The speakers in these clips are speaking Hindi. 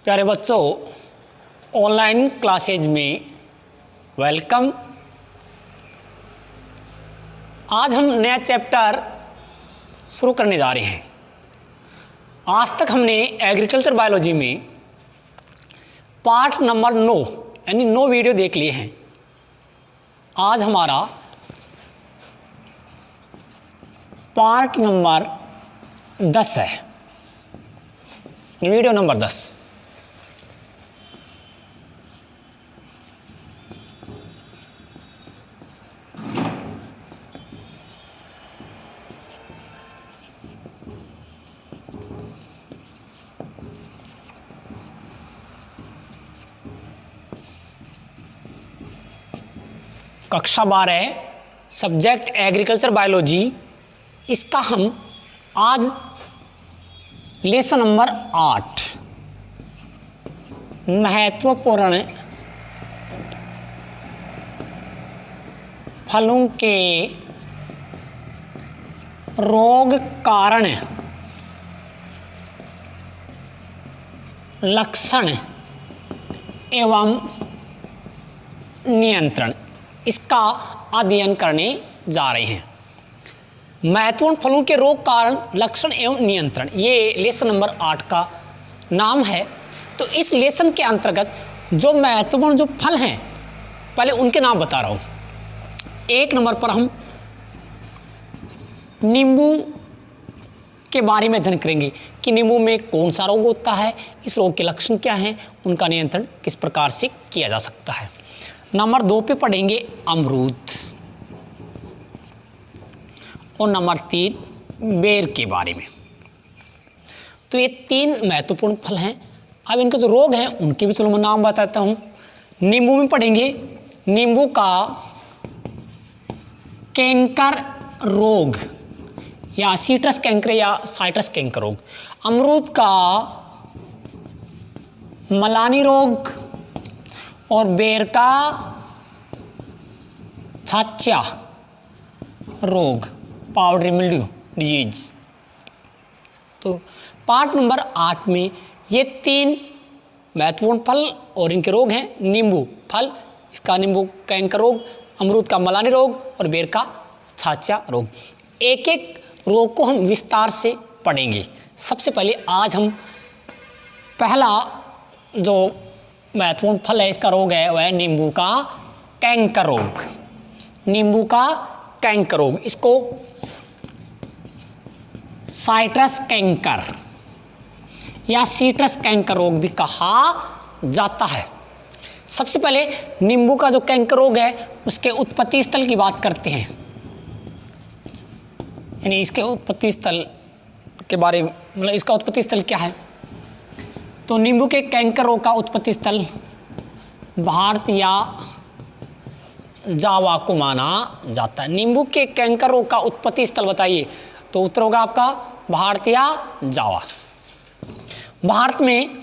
प्यारे बच्चों, ऑनलाइन क्लासेज में वेलकम। आज हम नया चैप्टर शुरू करने जा रहे हैं। आज तक हमने एग्रीकल्चर बायोलॉजी में पार्ट नंबर 9 यानी 9 वीडियो देख लिए हैं। आज हमारा पार्ट नंबर 10 है, वीडियो नंबर 10। कक्षा 12 सब्जेक्ट एग्रीकल्चर बायोलॉजी, इसका हम आज लेसन नंबर 8 महत्वपूर्ण फलों के रोग कारण लक्षण एवं नियंत्रण, इसका अध्ययन करने जा रहे हैं। महत्वपूर्ण फलों के रोग कारण लक्षण एवं नियंत्रण, ये लेसन नंबर 8 का नाम है। तो इस लेसन के अंतर्गत जो महत्वपूर्ण जो फल हैं, पहले उनके नाम बता रहा हूँ। 1 नंबर पर हम नींबू के बारे में अध्ययन करेंगे कि नींबू में कौन सा रोग होता है, इस रोग के लक्षण क्या हैं, उनका नियंत्रण किस प्रकार से किया जा सकता है। नंबर 2 पे पढ़ेंगे अमरूद, और नंबर 3 बेर के बारे में। तो ये 3 महत्वपूर्ण फल हैं। अब इनके जो रोग हैं उनके भी चलो मैं नाम बताता हूँ। नींबू में पढ़ेंगे नींबू का कैंकर रोग या सीट्रस कैंकर या साइट्रस कैंकर रोग। अमरूद का मलानी रोग और बेर का छाछा रोग, पाउडरी मिल्ड्यू डिजीज। तो पार्ट नंबर 8 में ये 3 महत्वपूर्ण फल और इनके रोग हैं। नींबू फल, इसका नींबू कैंकर रोग, अमरूद का मलानी रोग और बेर का छाछा रोग। एक एक रोग को हम विस्तार से पढ़ेंगे। सबसे पहले आज हम पहला जो महत्वपूर्ण फल है, इसका रोग है, वह है नींबू का कैंकर रोग। नींबू का कैंकर रोग, इसको साइट्रस कैंकर या सीट्रस कैंकर रोग भी कहा जाता है। सबसे पहले नींबू का जो कैंकर रोग है उसके उत्पत्ति स्थल की बात करते हैं, यानी इसके उत्पत्ति स्थल के बारे में, मतलब इसका उत्पत्ति स्थल क्या है। तो नींबू के कैंकर रोग का उत्पत्ति स्थल भारत या जावा को माना जाता है। नींबू के कैंकर रोग का उत्पत्ति स्थल बताइए, तो उत्तर होगा आपका भारत या जावा। भारत में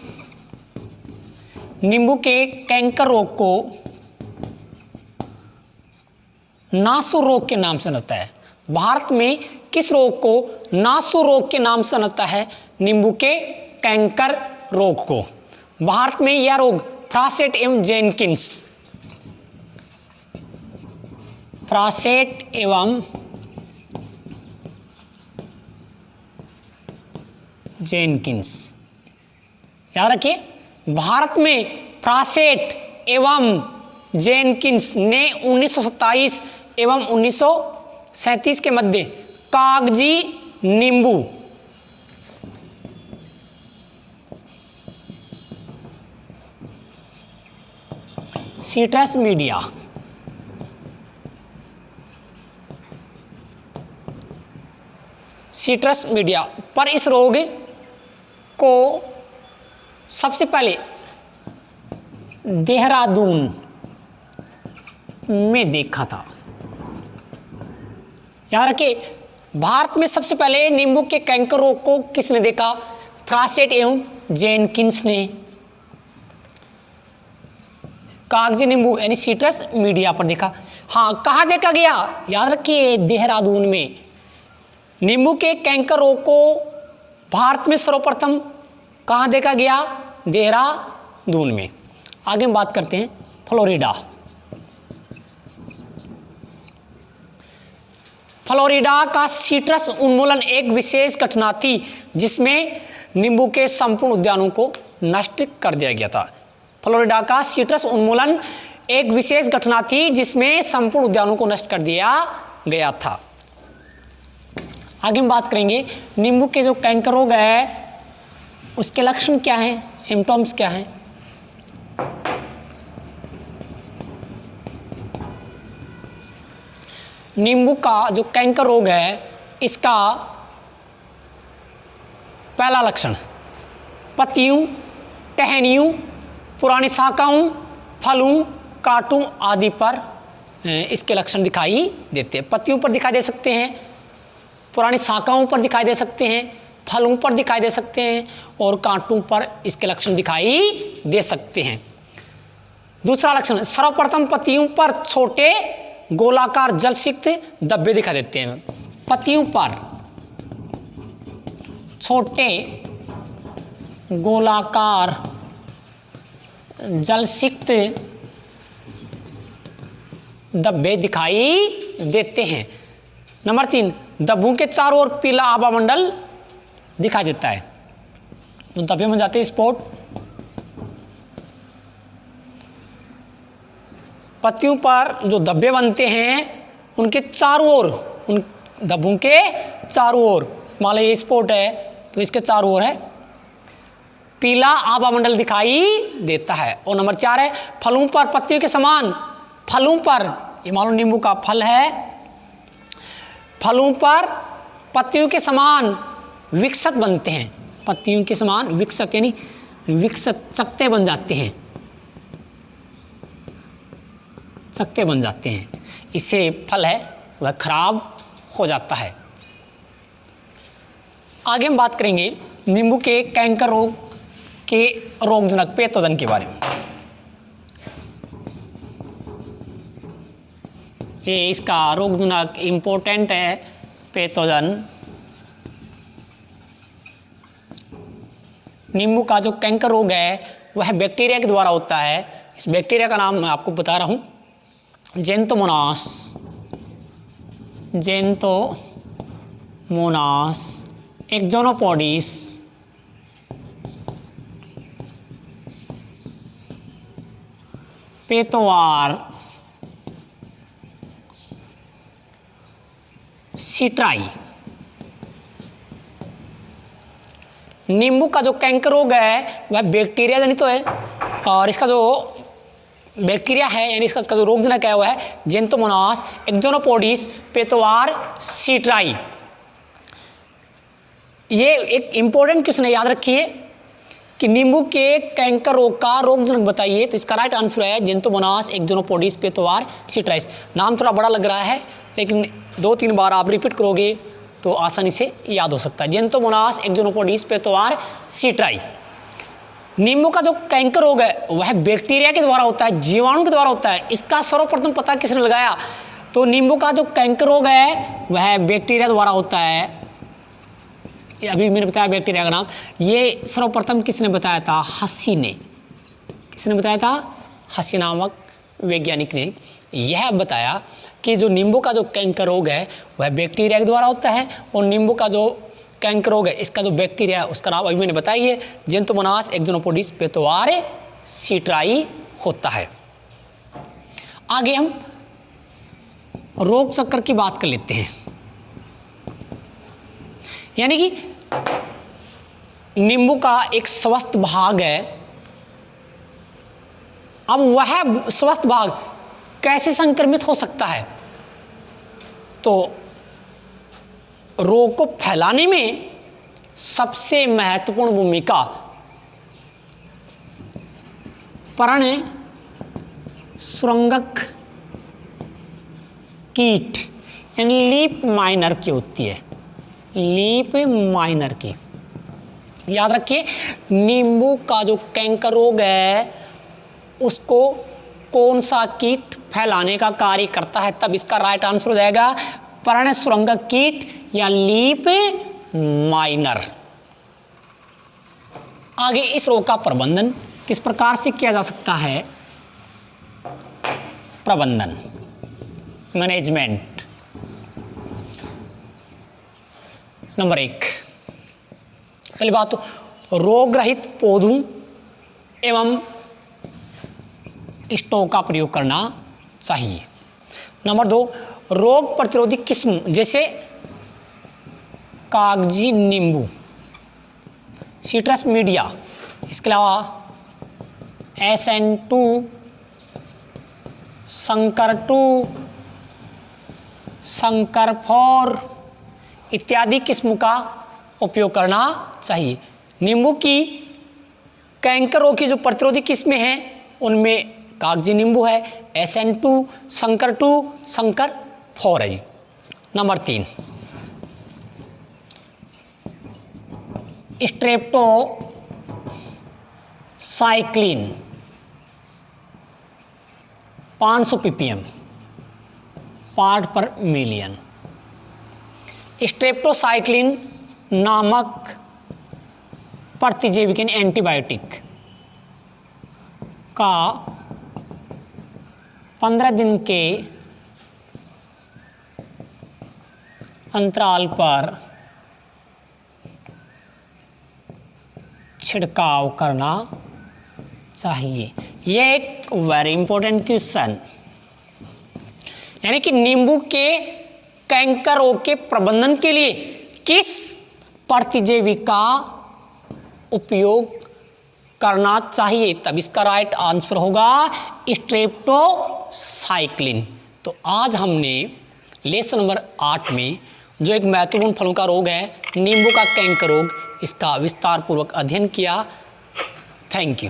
नींबू के कैंकर रोग को नासुर रोग के नाम से जानता है। भारत में किस रोग को नासुर रोग के नाम से जानता है? नींबू के कैंकर रोग को। भारत में यह रोग फ्रासेट एवं जेनकिंस, फ्रासेट एवं जेनकिंस, याद रखिए, भारत में फ्रासेट एवं जेनकिंस ने 1927 एवं 1937 के मध्य कागजी नींबू सीट्रस मीडिया पर इस रोग को सबसे पहले देहरादून में देखा था। याद रखिए, भारत में सबसे पहले नींबू के कैंकर रोग को किसने देखा? फ्रासेट एवं जेनकिंस ने कागजी नींबू यानी सीट्रस मीडिया पर देखा। हाँ, कहाँ देखा गया? याद रखिए, देहरादून में। नींबू के कैंकर रोग को भारत में सर्वप्रथम कहाँ देखा गया? देहरादून में। आगे हम बात करते हैं फ्लोरिडा। फ्लोरिडा का सिट्रस उन्मूलन एक विशेष घटना थी जिसमें नींबू के संपूर्ण उद्यानों को नष्ट कर दिया गया था। फ्लोरिडा का सिट्रस उन्मूलन एक विशेष घटना थी जिसमें संपूर्ण उद्यानों को नष्ट कर दिया गया था। आगे हम बात करेंगे नींबू के जो कैंकर रोग है उसके लक्षण क्या हैं, सिम्टम्स क्या हैं। नींबू का जो कैंकर रोग है इसका पहला लक्षण पत्तियों, टहनियों, पुरानी शाखाओं, फलों, कांटों आदि पर इसके लक्षण दिखाई देते हैं। पत्तियों पर दिखाई दे सकते हैं, पुरानी शाखाओं पर दिखाई दे सकते हैं, फलों पर दिखाई दे सकते हैं और कांटों पर इसके लक्षण दिखाई दे सकते हैं। दूसरा लक्षण सर्वप्रथम पत्तियों पर छोटे गोलाकार जलसिक्त धब्बे दिखाई देते हैं। पत्तियों पर छोटे गोलाकार जलसिक्त धब्बे दिखाई देते हैं। नंबर 3 धब्बों के चारों ओर पीला आभा मंडल दिखाई देता है। तो धब्बे में जाते हैं स्पॉट। पत्तियों पर जो धब्बे बनते हैं उनके चारों ओर, उन धब्बों के चारों ओर, मान लो ये स्पॉट है तो इसके चारों ओर है पीला आभा मंडल दिखाई देता है। और नंबर 4 है फलों पर पत्तियों के समान, फलों पर, ये मान लो नींबू का फल है, फलों पर पत्तियों के समान विकसित बनते हैं। पत्तियों के समान विकसित यानी विकसित चकते बन जाते हैं, चकते बन जाते हैं। इससे फल है वह खराब हो जाता है। आगे हम बात करेंगे नींबू के कैंकर रोग के रोगजनक पैथोजन के बारे में। ये इसका रोगजनक इम्पोर्टेंट है पैथोजन। नींबू का जो कैंकर रोग है वह बैक्टीरिया के द्वारा होता है। इस बैक्टीरिया का नाम मैं आपको बता रहा हूँ, जेंतोमोनास, जेंतोमोनास एक्सोनोपोडिस पेतोवार सिट्राई। नींबू का जो कैंकर रोग है वह बैक्टीरिया जनित तो है और इसका जो बैक्टीरिया है यानी इसका जो रोगजनक है वह है जेंतोमोनास एक्सोनोपोडिस पेतोवार सिट्राई। ये एक इंपॉर्टेंट क्वेश्चन है, याद रखिए कि नींबू के कैंकर रोग का रोगजनक बताइए। तो इसका राइट आंसर है जेंतोमोनास एक्सोनोपोडिस पेतोवार सिट्राइस। नाम थोड़ा बड़ा लग रहा है लेकिन 2-3 बार आप रिपीट करोगे तो आसानी से याद हो सकता है। जेंतोमोनास एक्सोनोपोडिस पेतोवार सिट्राई। नींबू का जो कैंकर रोग है वह बैक्टीरिया के द्वारा होता है, जीवाणु के द्वारा होता है। इसका सर्वप्रथम पता किसने लगाया? तो नींबू का जो कैंकर रोग है वह बैक्टीरिया द्वारा होता है। अभी मैंने बताया बैक्टीरिया का नाम। ये सर्वप्रथम किसने बताया था? हसी ने। किसने बताया था? हसी नामक वैज्ञानिक ने यह बताया कि जो नींबू का जो कैंकर रोग है वह बैक्टीरिया के द्वारा होता है और नींबू का जो कैंकर रोग है इसका जो बैक्टीरिया है उसका नाम अभी मैंने बताई है, जेंतोमोनास एक्सोनोपोडिस पेतोवार सिट्राई होता है। आगे हम रोग चक्र की बात कर लेते हैं। यानी कि नींबू का एक स्वस्थ भाग है। अब वह स्वस्थ भाग कैसे संक्रमित हो सकता है? तो रोग को फैलाने में सबसे महत्वपूर्ण भूमिका पर्ण सुरंगक कीट यानी लीफ माइनर की होती है। लीफ माइनर की, याद रखिए नींबू का जो कैंकर रोग है उसको कौन सा कीट फैलाने का कार्य करता है? तब इसका राइट आंसर हो जाएगा पर्ण सुरंगक कीट या लीफ माइनर। आगे इस रोग का प्रबंधन किस प्रकार से किया जा सकता है? प्रबंधन, मैनेजमेंट। नंबर 1, पहली बात तो रोग रहित पौधों एवं स्टॉक का प्रयोग करना चाहिए। नंबर 2, रोग प्रतिरोधी किस्म जैसे कागजी नींबू, सिट्रस मीडिया, इसके अलावा SN2, संकर 2, संकर 4 इत्यादि किस्म का उपयोग करना चाहिए। नींबू की कैंकर रोग की जो प्रतिरोधी किस्में हैं उनमें कागजी नींबू है, SN2, संकर 2, संकर 4 है जी। नंबर 3, स्ट्रेप्टोसाइक्लिन 500 ppm पार्ट पर मिलियन। स्ट्रेप्टोसाइक्लिन नामक प्रतिजैविक एंटीबायोटिक का 15 दिन के अंतराल पर छिड़काव करना चाहिए। यह एक वेरी इंपॉर्टेंट क्वेश्चन, यानी कि नींबू के कैंकर रोग के प्रबंधन के लिए किस प्रतिजैविक का उपयोग करना चाहिए, तब इसका राइट आंसर होगा स्ट्रेप्टोसाइक्लिन। तो आज हमने लेसन नंबर 8 में जो एक महत्वपूर्ण फलों का रोग है नींबू का कैंकर रोग, इसका विस्तार पूर्वक अध्ययन किया। Thank you.